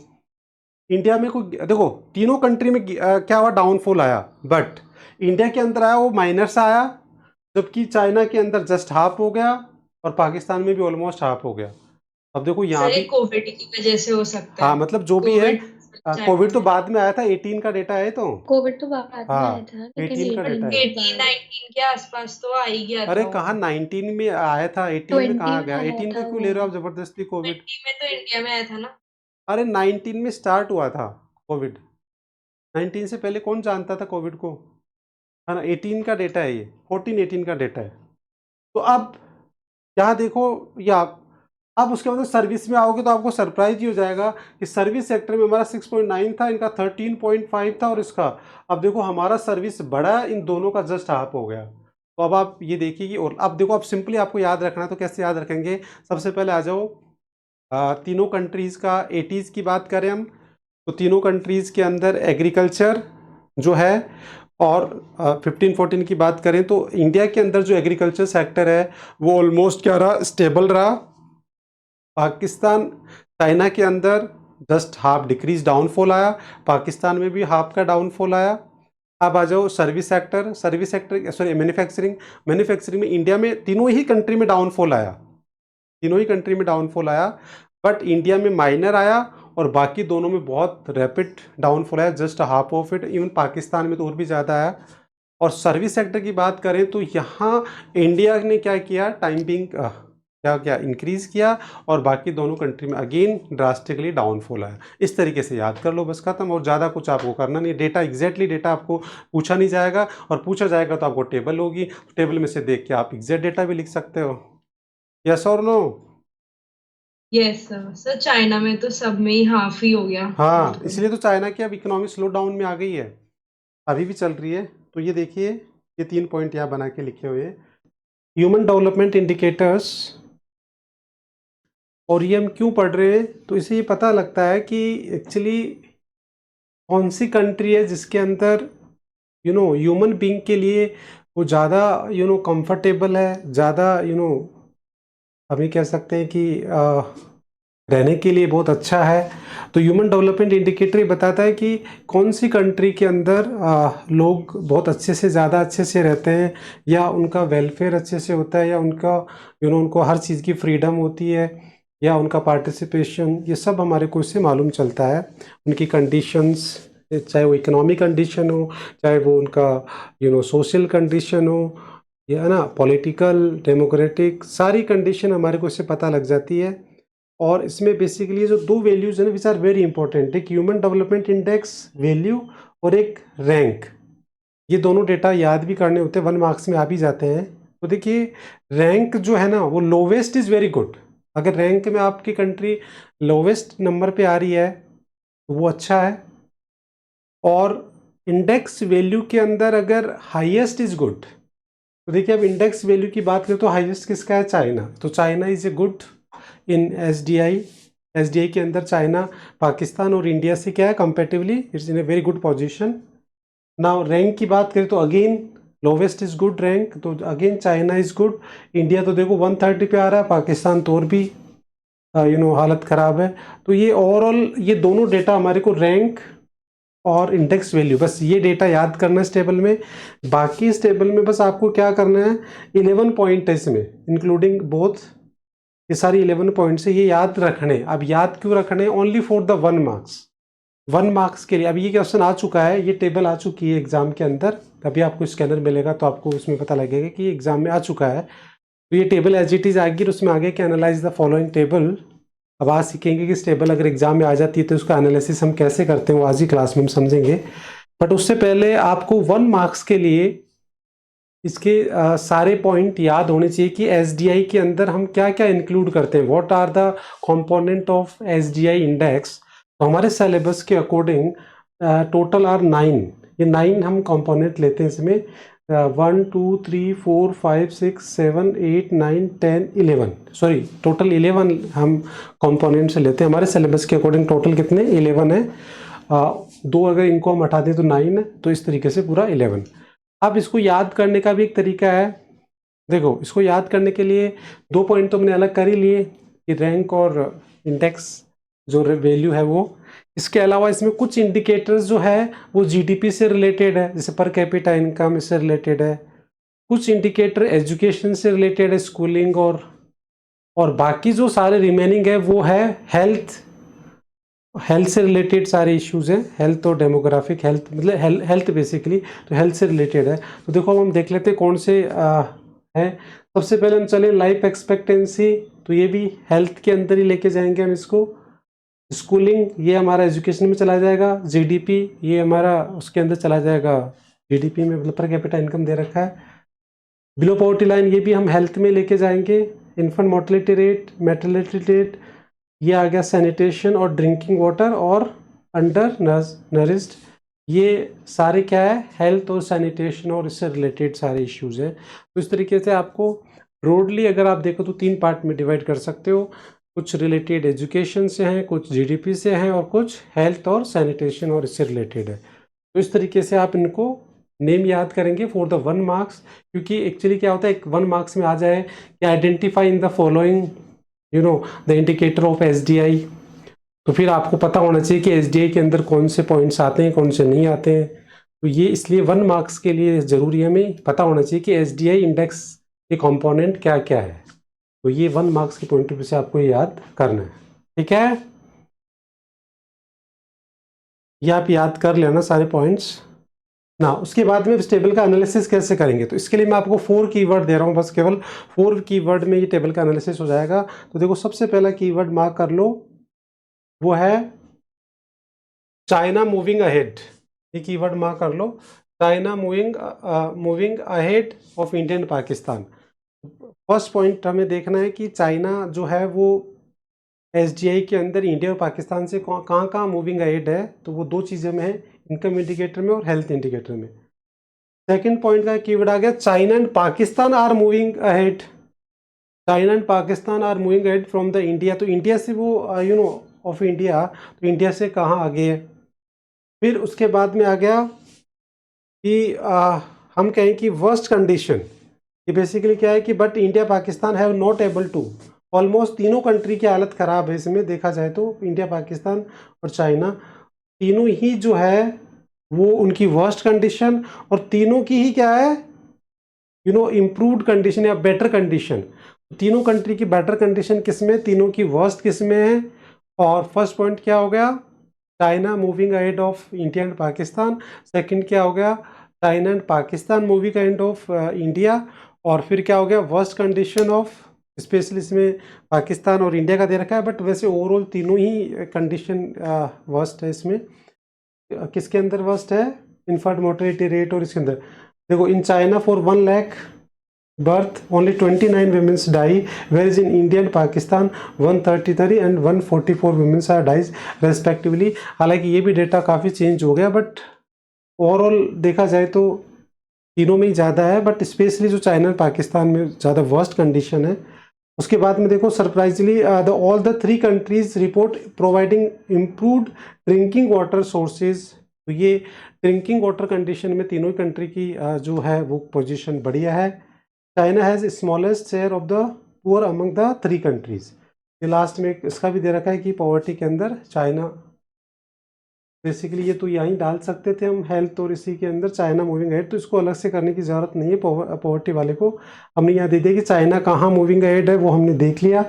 इंडिया में कोई देखो तीनों कंट्री में क्या हुआ, डाउनफॉल आया, बट इंडिया के अंदर आया वो माइनर सा आया, जबकि चाइना के अंदर जस्ट हाफ हो गया, और पाकिस्तान में भी ऑलमोस्ट हाफ हो गया। अब देखो यहाँ भी कोविड की वजह से हो सकता हाँ, है। मतलब जो भी है, कोविड तो बाद में आया था, 18 का डेटा है। तो कोविड तो बाद में हाँ, आया था, लेकिन 18 का डेटा है। 18-19 के आसपास तो आ ही गया था अरे वो। कहाँ 19 में आया था, 18 में कहाँ 20 गया, में आया 18 था को क्यों ले वो। रहे हो आप जबरदस्ती कोविड। 20 में तो इंडिया में आया था ना। अरे 19 में स्टार्ट हुआ था कोविड, 19 से पहले कौन जानता था कोविड को, है ना। 18 का डेटा है ये, 14-18 का डेटा है। तो अब यहाँ देखो, या आप उसके बाद सर्विस में आओगे तो आपको सरप्राइज ही हो जाएगा कि सर्विस सेक्टर में हमारा 6.9 था, इनका 13.5 था, और इसका अब देखो हमारा सर्विस बढ़ा, इन दोनों का जस्ट हाफ हो गया। तो अब आप ये देखिए कि, और अब देखो, अब सिंपली आपको याद रखना है, तो कैसे याद रखेंगे? सबसे पहले आ जाओ, तीनों कंट्रीज़ का 80s की बात करें हम, तो तीनों कंट्रीज़ के अंदर एग्रीकल्चर जो है, और 15-14 की बात करें तो इंडिया के अंदर जो एग्रीकल्चर सेक्टर है वो ऑलमोस्ट क्या रहा? स्टेबल रहा। पाकिस्तान, चाइना के अंदर जस्ट हाफ डिक्रीज, डाउनफॉल आया, पाकिस्तान में भी हाफ का डाउनफॉल आया। अब आ जाओ सर्विस सेक्टर, सॉरी मैन्युफैक्चरिंग में इंडिया में तीनों ही कंट्री में डाउनफॉल आया, तीनों ही कंट्री में डाउनफॉल आया, बट इंडिया में माइनर आया और बाकी दोनों में बहुत रैपिड डाउनफॉल आया, just half of it. Even Pakistan में तो और भी ज़्यादा आया। और सर्विस सेक्टर की बात करें तो यहाँ इंडिया ने क्या किया, टाइम बिंग क्या इंक्रीज़ किया, और बाकी दोनों कंट्री में अगेन ड्रास्टिकली डाउनफॉल आया। इस तरीके से याद कर लो, बस खत्म। और ज़्यादा कुछ आपको करना नहीं, डेटा एग्जैक्टली डेटा आपको पूछा नहीं जाएगा, और पूछा जाएगा तो आपको टेबल होगी, टेबल में से देख के आप एग्जैक्ट डेटा भी लिख सकते हो। यस और no? Yes sir. Sir China में तो सब में ही हाफ ही हो गया। हाँ, इसलिए तो चाइना की अब इकोनॉमी स्लो डाउन में आ गई है, अभी भी चल रही है। तो ये देखिए, ये 3 पॉइंट यहाँ बना के लिखे हुए हैं, ह्यूमन डेवलपमेंट इंडिकेटर्स। और ये हम क्यों पढ़ रहे हैं? तो इससे ये पता लगता है कि एक्चुअली कौन सी कंट्री है जिसके अंदर ह्यूमन बीइंग के लिए वो ज़्यादा कंफर्टेबल है, ज़्यादा हम ये कह सकते हैं कि रहने के लिए बहुत अच्छा है। तो ह्यूमन डेवलपमेंट इंडिकेटर ये बताता है कि कौन सी कंट्री के अंदर लोग बहुत अच्छे से, ज़्यादा अच्छे से रहते हैं, या उनका वेलफेयर अच्छे से होता है, या उनका उनको हर चीज़ की फ्रीडम होती है, या उनका पार्टिसिपेशन, ये सब हमारे को इससे मालूम चलता है। उनकी कंडीशंस, चाहे वो इकोनॉमिक कंडीशन हो, चाहे वो उनका सोशल कंडीशन हो, या ना पॉलिटिकल, डेमोक्रेटिक, सारी कंडीशन हमारे को इससे पता लग जाती है। और इसमें बेसिकली जो 2 वैल्यूज़ हैं विच आर वेरी इंपॉर्टेंट, एक ह्यूमन डेवलपमेंट इंडेक्स वैल्यू और एक रैंक। ये दोनों डेटा याद भी करने होते हैं, 1 मार्क्स में आ भी जाते हैं। तो देखिए, रैंक जो है ना वो लोवेस्ट इज़ वेरी गुड। अगर रैंक में आपकी कंट्री लोवेस्ट नंबर पे आ रही है तो वो अच्छा है। और इंडेक्स वैल्यू के अंदर अगर हाईएस्ट इज़ गुड, तो देखिए अब इंडेक्स वैल्यू की बात करें तो हाईएस्ट किसका है? चाइना। तो China is a good in SDI के अंदर चाइना पाकिस्तान और इंडिया से क्या है comparatively, it's in a very good position. Now rank की बात करें तो again lowest is good rank, तो again China is good. India तो देखो 130 पे आ रहा है, पाकिस्तान तो और भी हालत ख़राब है। तो ये ओवरऑल ये दोनों डेटा हमारे को रैंक और इंडेक्स वैल्यू, बस ये डेटा याद करना है इस टेबल में। बाकी इस टेबल में बस आपको क्या करना है, 11 पॉइंट है इसमें इंक्लूडिंग बोथ, ये सारी 11 पॉइंट्स है, ये याद रखने। अब याद क्यों रखने? Only for the 1 marks, 1 marks के लिए। अब ये क्वेश्चन आ चुका है, ये टेबल आ चुकी है एग्जाम के अंदर, अभी आपको स्कैनर मिलेगा तो आपको उसमें पता लगेगा कि ये एग्जाम में आ चुका है। तो ये टेबल एज इट इज़ आएगी, उसमें आगे कि एनालाइज द फॉलोइंग टेबल। अब आज सीखेंगे कि इस टेबल अगर एग्जाम में आ जाती है तो उसका एनालिसिस हम कैसे करते हैं, वो आज ही क्लास में हम समझेंगे। बट उससे पहले आपको 1 मार्क्स के लिए इसके सारे पॉइंट याद होने चाहिए कि एसडीआई के अंदर हम क्या क्या इंक्लूड करते हैं, what are the component of SDI index. तो हमारे सिलेबस के अकॉर्डिंग टोटल आर 9, ये 9 हम कंपोनेंट लेते हैं इसमें, 1 2 3 4 5 6 7 8 9 10 11, सॉरी टोटल 11 हम कंपोनेंट से लेते हैं। हमारे सिलेबस के अकॉर्डिंग टोटल कितने? 11 है। 2 अगर इनको हम हटा दें तो 9 है, तो इस तरीके से पूरा 11। अब इसको याद करने का भी एक तरीका है। देखो, इसको याद करने के लिए 2 पॉइंट तो हमने अलग कर ही लिए कि रैंक और इंडेक्स जो वैल्यू है वो। इसके अलावा इसमें कुछ इंडिकेटर्स जो है वो जीडीपी से रिलेटेड है, जैसे पर कैपिटा इनकम इससे रिलेटेड है। कुछ इंडिकेटर एजुकेशन से रिलेटेड है, स्कूलिंग, और बाकी जो सारे रिमेनिंग है वो है हेल्थ से रिलेटेड सारे इश्यूज हैं, हेल्थ और डेमोग्राफिक, हेल्थ मतलब हेल्थ बेसिकली, तो हेल्थ से रिलेटेड है। तो देखो अब हम देख लेते हैं कौन से हैं। सबसे पहले हम चले लाइफ एक्सपेक्टेंसी, तो ये भी हेल्थ के अंदर ही लेके जाएंगे हम इसको। स्कूलिंग ये हमारा एजुकेशन में चला जाएगा। जीडीपी ये हमारा उसके अंदर चला जाएगा, जीडीपी में मतलब पर कैपिटा इनकम दे रखा है। बिलो पॉवर्टी लाइन ये भी हम हेल्थ में लेके जाएंगे। Infant mortality rate, maternity rate, ये आ गया सैनिटेशन और ड्रिंकिंग वाटर और अंडर नरिश्ड, ये सारे क्या है, हेल्थ और सैनिटेशन और इससे रिलेटेड सारे इश्यूज हैं। तो इस तरीके से आपको ब्रॉडली अगर आप देखो तो 3 पार्ट में डिवाइड कर सकते हो, कुछ रिलेटेड एजुकेशन से हैं, कुछ जीडीपी से हैं और कुछ हेल्थ और सैनिटेशन और इससे रिलेटेड है। तो इस तरीके से आप इनको नेम याद करेंगे फॉर द 1 मार्क्स, क्योंकि एक्चुअली क्या होता है, एक 1 मार्क्स में आ जाए कि identify in the following the indicator of SDI, तो फिर आपको पता होना चाहिए कि एसडीआई के अंदर कौन से पॉइंट्स आते हैं, कौन से नहीं आते हैं। तो ये इसलिए 1 मार्क्स के लिए ज़रूरी हमें पता होना चाहिए कि एसडीआई इंडेक्स के कंपोनेंट क्या क्या है। तो ये 1 मार्क्स के पॉइंट ऑफ व्यू से आपको ये याद करना है, ठीक है। ये आप याद कर लेना सारे पॉइंट्स ना। उसके बाद में इस टेबल का एनालिसिस कैसे करेंगे, तो इसके लिए मैं आपको 4 कीवर्ड दे रहा हूँ, बस केवल 4 कीवर्ड में ये टेबल का एनालिसिस हो जाएगा। तो देखो सबसे पहला कीवर्ड मार्क कर लो, वो है चाइना मूविंग अहेड। ये कीवर्ड मार्क कर लो, China moving ahead of India and Pakistan. First point हमें देखना है कि चाइना जो है वो एसडीआई के अंदर इंडिया और पाकिस्तान से कहाँ कहाँ मूविंग अहेड है, तो वो 2 चीज़ें में है, इनकम इंडिकेटर में और हेल्थ इंडिकेटर में। सेकंड पॉइंट का कीवर्ड आ गया China and Pakistan are moving ahead, China and Pakistan are moving ahead from the India. तो इंडिया से वो ऑफ इंडिया, तो इंडिया से कहाँ आगे है। फिर उसके बाद में आ गया कि हम कहें कि वर्स्ट कंडीशन, ये बेसिकली क्या है कि but India Pakistan have not able to, almost तीनों कंट्री की हालत ख़राब है इसमें देखा जाए तो, इंडिया पाकिस्तान और चाइना तीनों ही जो है वो उनकी वर्स्ट कंडीशन, और तीनों की ही क्या है इम्प्रूव्ड कंडीशन या बेटर कंडीशन। तीनों कंट्री की बेटर कंडीशन किस में, तीनों की वर्स्ट किस में है। और फर्स्ट पॉइंट क्या हो गया, China moving ahead of India and Pakistan. Second क्या हो गया, China and Pakistan moving ahead of India. और फिर क्या हो गया, वर्स्ट कंडीशन ऑफ, स्पेशली इसमें पाकिस्तान और इंडिया का दे रखा है, बट वैसे ओवरऑल तीनों ही कंडीशन वर्स्ट है। इसमें किसके अंदर वर्स्ट है, इन्फेंट मोर्टेलिटी रेट, और इसके अंदर देखो in China for 1 lakh birth only 29 women's die, whereas in India and Pakistan 133 and 144 women's are dies respectively। हालांकि ये भी डेटा काफ़ी चेंज हो गया, बट ओवरऑल देखा जाए तो तीनों में ही ज़्यादा है, बट स्पेशली जो चाइना और पाकिस्तान में ज़्यादा वर्स्ट कंडीशन है। उसके बाद में देखो सरप्राइजली all the 3 countries report providing improved drinking water sources. तो ये ड्रिंकिंग वाटर कंडीशन में तीनों कंट्री की जो है वो पोजीशन बढ़िया है। China has smallest share of the poor among the 3 countries. ये लास्ट में इसका भी दे रखा है कि पॉवर्टी के अंदर चाइना, बेसिकली ये तो यहीं डाल सकते थे हम हेल्थ और इसी के अंदर चाइना मूविंग अहेड, तो इसको अलग से करने की ज़रूरत नहीं है। पॉवर्टी वाले को हमने यहाँ दे दिया कि चाइना कहाँ मूविंग अहेड है, वो हमने देख लिया।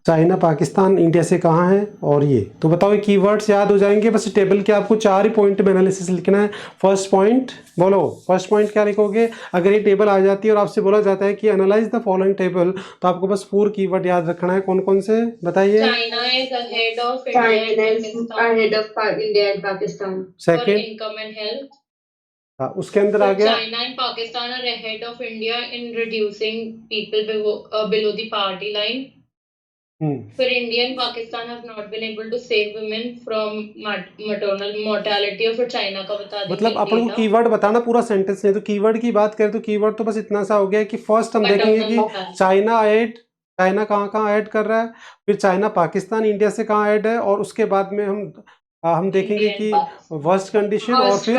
चाइना पाकिस्तान इंडिया से कहाँ है, और ये तो बताओ ये कीवर्ड्स याद हो जाएंगे। बस टेबल के आपको 4 ही पॉइंट में एनालिसिस लिखना है। फर्स्ट पॉइंट बोलो, फर्स्ट पॉइंट क्या लिखोगे, अगर ये टेबल आ जाती है और आपसे बोला जाता है कि एनालाइज द फॉलोइंग टेबल, तो आपको बस 4 कीवर्ड याद रखना है। कौन कौन से बताइए। China is ahead of China India and is Pakistan ahead of India and Pakistan. for second, income and health. उसके अंदर आ So गया China and Pakistan are ahead of India in reducing people below the poverty line. For India and Pakistan have not been able to save women from maternal mortality, और फिर China का बता देंगे मतलब अपन को data। कीवर्ड बताना पूरा sentence नहीं, तो कीवर्ड की बात करें तो कीवर्ड तो बस इतना सा हो गया कि फर्स्ट हम देखेंगे कि चाइना ऐड, चाइना कहाँ कहाँ ऐड कर रहा है, फिर चाइना पाकिस्तान इंडिया से कहाँ ऐड है, और उसके बाद में हम देखेंगे कि वर्स्ट कंडीशन और फिर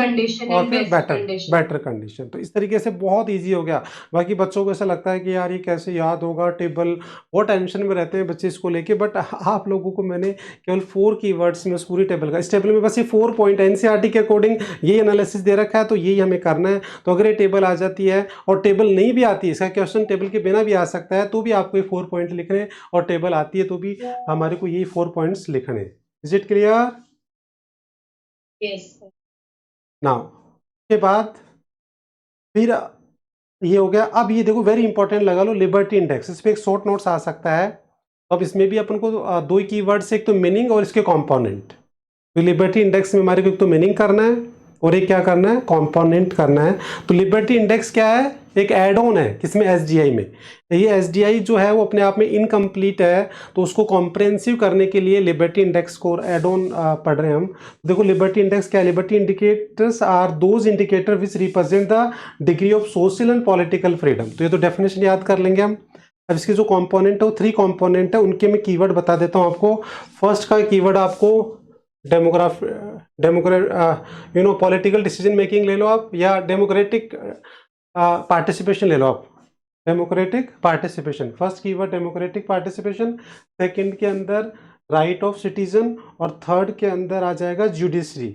बेटर कंडीशन। तो इस तरीके से बहुत इजी हो गया। बाकी बच्चों को ऐसा लगता है कि यार ये कैसे याद होगा टेबल, बहुत टेंशन में रहते हैं बच्चे इसको लेके, बट आप लोगों को मैंने केवल 4 कीवर्ड्स में उस पूरी टेबल का, इस टेबल में बस ये 4 पॉइंट एनसीईआरटी के अकॉर्डिंग ये एनालिसिस दे रखा है, तो यही हमें करना है। तो अगर ये टेबल आ जाती है और टेबल नहीं भी आती है, इसका क्वेश्चन टेबल के बिना भी आ सकता है, तो भी आपको ये 4 पॉइंट लिखने, और टेबल आती है तो भी हमारे को यही 4 पॉइंट्स लिखने। Is it clear? Yes. Now के बाद फिर ये हो गया। अब ये देखो वेरी इंपॉर्टेंट लगा लो, लिबर्टी इंडेक्स, इस पर एक शॉर्ट नोट्स आ सकता है। अब इसमें भी अपन को 2 कीवर्ड्स, एक तो मीनिंग और इसके कंपोनेंट। तो लिबर्टी इंडेक्स में हमारे को एक तो मीनिंग करना है और एक क्या करना है, कंपोनेंट करना है। तो लिबर्टी इंडेक्स क्या है, एक एड ऑन है किसमें, एसडीआई में। ये एसडीआई जो है वो अपने आप में इनकम्प्लीट है, तो उसको कॉम्प्रिहेंसिव करने के लिए लिबर्टी इंडेक्स को एड ऑन पढ़ रहे हैं हम। देखो लिबर्टी इंडेक्स क्या है, liberty indicators are those indicator which represent the degree of social and political freedom. तो ये तो डेफिनेशन याद कर लेंगे हम। अब इसके जो कंपोनेंट है वो 3 कंपोनेंट है, उनके मैं कीवर्ड बता देता हूँ आपको। फर्स्ट का कीवर्ड आपको पॉलिटिकल डिसीजन मेकिंग ले लो आप, या डेमोक्रेटिक पार्टिसिपेशन ले लो आप। Democratic participation, first keyword democratic participation, second के अंदर राइट ऑफ सिटीजन, और थर्ड के अंदर आ जाएगा judiciary,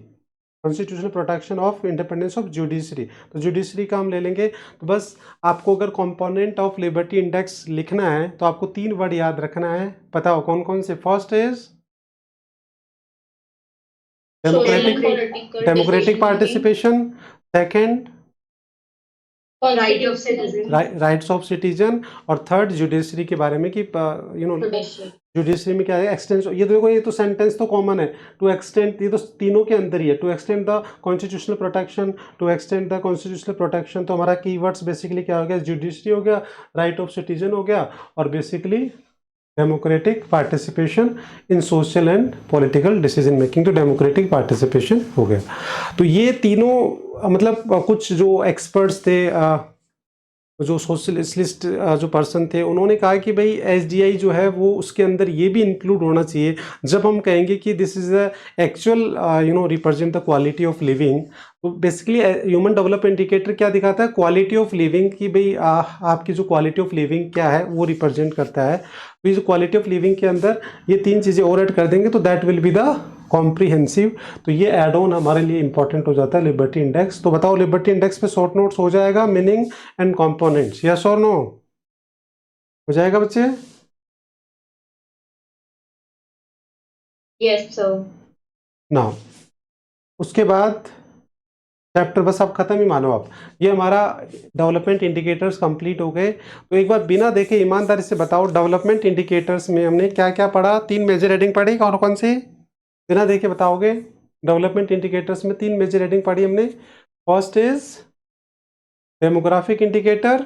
constitutional protection of independence of judiciary. तो जुडिशरी का हम ले लेंगे। तो बस आपको अगर कंपोनेंट ऑफ लिबर्टी इंडेक्स लिखना है तो आपको 3 वर्ड याद रखना है, पता हो कौन कौन से। First is democratic participation, second rights of citizen, और थर्ड जुडिशरी के बारे में कि जुडिशरी में क्या है एक्सटेंस। ये देखो ये तो सेंटेंस तो कॉमन है, टू एक्सटेंड, ये तो तीनों के अंदर ही है। To extend the constitutional protection, to extend the constitutional protection. तो हमारा कीवर्ड्स बेसिकली क्या हो गया, जुडिशरी हो गया, राइट ऑफ सिटीजन हो गया, और basically democratic participation in social and political decision making. तो डेमोक्रेटिक पार्टिसिपेशन हो गया। तो ये तीनों मतलब कुछ जो एक्सपर्ट्स थे, जो सोशलिस्ट जो पर्सन थे, उन्होंने कहा कि भाई एसडीआई जो है वो उसके अंदर ये भी इंक्लूड होना चाहिए। जब हम कहेंगे कि this is a actual represent the quality of living, तो बेसिकली ह्यूमन डेवलपमेंट इंडिकेटर क्या दिखाता है, क्वालिटी ऑफ लिविंग, कि भाई आपकी जो क्वालिटी ऑफ लिविंग क्या है वो रिप्रेजेंट करता है। तो ये जो क्वालिटी ऑफ लिविंग के अंदर ये 3 चीज़ें और ऐड कर देंगे तो that will be the comprehensive. तो ये एड ऑन हमारे लिए इंपॉर्टेंट हो जाता है लिबर्टी इंडेक्स। तो बताओ लिबर्टी इंडेक्स पे शॉर्ट नोट्स हो जाएगा, मीनिंग एंड कंपोनेंट्स, यस और नो, हो जाएगा बच्चे? Yes sir. नाउ उसके बाद चैप्टर बस आप खत्म ही मानो आप। ये हमारा डेवलपमेंट इंडिकेटर्स कंप्लीट हो गए। तो एक बार बिना देखे ईमानदारी से बताओ डेवलपमेंट इंडिकेटर्स में हमने क्या क्या पढ़ा। 3 मेजर हेडिंग पढ़ी, कौन कौन सी? बिना देखे बताओगे। डेवलपमेंट इंडिकेटर्स में 3 मेजर हेडिंग पढ़ी हमने। First is demographic indicator,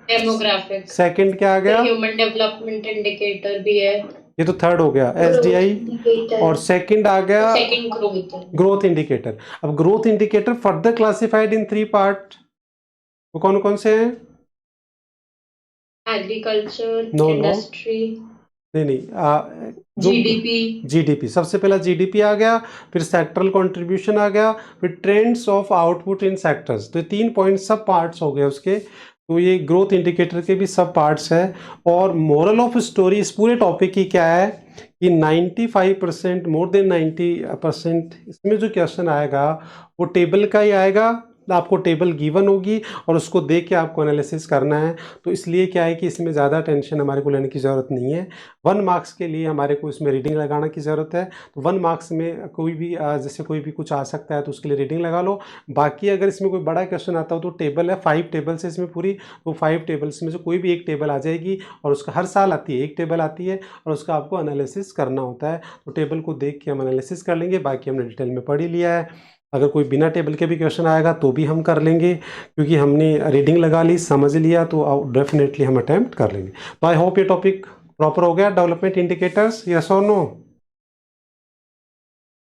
demographic. Second क्या आ गया, ह्यूमन डेवलपमेंट इंडिकेटर भी है, ये तो थर्ड हो गया एसडीआई, और सेकंड आ गया ग्रोथ इंडिकेटर। अब growth indicator further classified in 3 part, वो कौन कौन से हैं? Agriculture, No, no. इंडस्ट्री, नहीं जीडीपी। सबसे पहला जीडीपी आ गया, फिर सेक्टरल कंट्रीब्यूशन आ गया, फिर trends of output in sectors. तो ये 3 पॉइंट सब पार्ट्स हो गए उसके। तो ये ग्रोथ इंडिकेटर के भी सब पार्ट्स है। और मोरल ऑफ स्टोरी इस पूरे टॉपिक की क्या है कि 95%, मोर देन 90% इसमें जो क्वेश्चन आएगा वो टेबल का ही आएगा। आपको टेबल गिवन होगी और उसको देख के आपको एनालिसिस करना है। तो इसलिए क्या है कि इसमें ज़्यादा टेंशन हमारे को लेने की ज़रूरत नहीं है। 1 मार्क्स के लिए हमारे को इसमें रीडिंग लगाने की ज़रूरत है। तो 1 मार्क्स में कोई भी जैसे कोई भी कुछ आ सकता है तो उसके लिए रीडिंग लगा लो। बाकी अगर इसमें कोई बड़ा क्वेश्चन आता हो तो टेबल है, 5 टेबल्स है इसमें पूरी। तो 5 टेबल्स में से कोई भी एक टेबल आ जाएगी और उसका हर साल आती है, एक टेबल आती है और उसका आपको एनालिसिस करना होता है। तो टेबल को देख के हम एनालिसिस कर लेंगे, बाकी हमने डिटेल में पढ़ ही लिया है। अगर कोई बिना टेबल के भी क्वेश्चन आएगा तो भी हम कर लेंगे, क्योंकि हमने रीडिंग लगा ली, समझ लिया, तो डेफिनेटली हम अटेम्प्ट कर लेंगे। तो आई होप ये टॉपिक प्रॉपर हो गया। डेवलपमेंट इंडिकेटर्स, यस और नो?